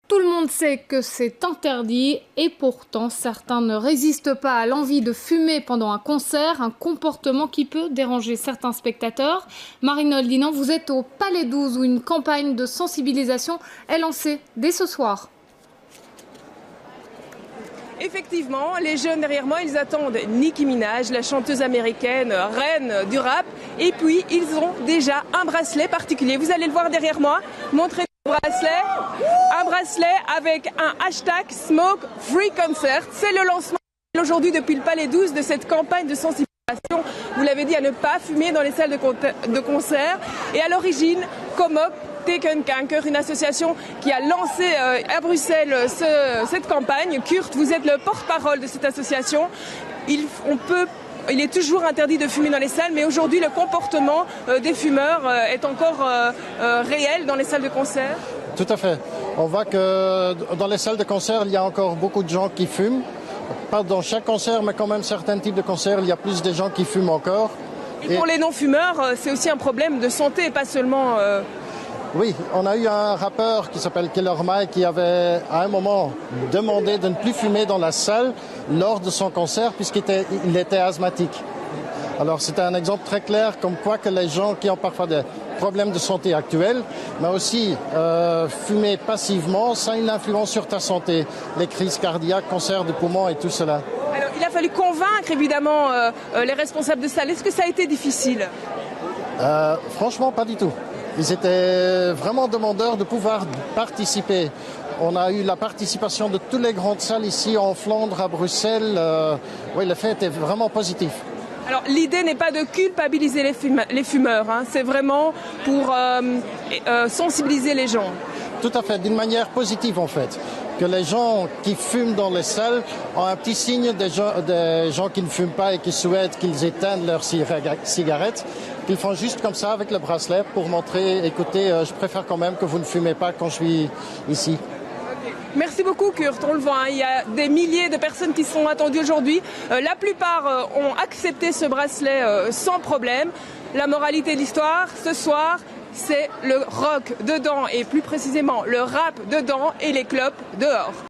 Tout le monde sait que c'est interdit et pourtant certains ne résistent pas à l'envie de fumer pendant un concert, un comportement qui peut déranger certains spectateurs. Marie-Noël Dinan, vous êtes au Palais 12 où une campagne de sensibilisation est lancée dès ce soir. Effectivement, les jeunes derrière moi, ils attendent Nicki Minaj, la chanteuse américaine, reine du rap. Et puis, ils ont déjà un bracelet particulier. Vous allez le voir derrière moi. Montrez le bracelet. Un bracelet avec un hashtag Smoke Free Concert. C'est le lancement aujourd'hui depuis le Palais 12 de cette campagne de sensibilisation. Vous l'avez dit, à ne pas fumer dans les salles de concert. Et à l'origine, Komok Tegen Kanker, une association qui a lancé à Bruxelles cette campagne. Kurt, vous êtes le porte-parole de cette association. Il est toujours interdit de fumer dans les salles, mais aujourd'hui le comportement des fumeurs est encore réel dans les salles de concert. Tout à fait. On voit que dans les salles de concert, il y a encore beaucoup de gens qui fument. Pas dans chaque concert, mais quand même certains types de concerts, il y a plus de gens qui fument encore. Et pour les non-fumeurs, c'est aussi un problème de santé, pas seulement... Oui, on a eu un rappeur qui s'appelle Killer Mike qui avait à un moment demandé de ne plus fumer dans la salle lors de son concert puisqu'il était asthmatique. Alors c'était un exemple très clair comme quoi que les gens qui ont parfois des problèmes de santé actuels, mais aussi fumer passivement, ça a une influence sur ta santé. Les crises cardiaques, cancer du poumon et tout cela. Alors il a fallu convaincre évidemment les responsables de salle. Est-ce que ça a été difficile ? Franchement, pas du tout. Ils étaient vraiment demandeurs de pouvoir participer. On a eu la participation de toutes les grandes salles ici en Flandre, à Bruxelles. Oui, le fait était vraiment positif. Alors l'idée n'est pas de culpabiliser les fumeurs, hein. C'est vraiment pour sensibiliser les gens. Tout à fait, d'une manière positive en fait. Que les gens qui fument dans les salles ont un petit signe des gens qui ne fument pas et qui souhaitent qu'ils éteignent leurs cigarettes, qu'ils font juste comme ça avec le bracelet pour montrer, écoutez, je préfère quand même que vous ne fumez pas quand je suis ici. Merci beaucoup Kurt, on le voit, hein, il y a des milliers de personnes qui sont attendues aujourd'hui. La plupart ont accepté ce bracelet sans problème. La moralité de l'histoire, ce soir, c'est le rock dedans et plus précisément le rap dedans et les clopes dehors.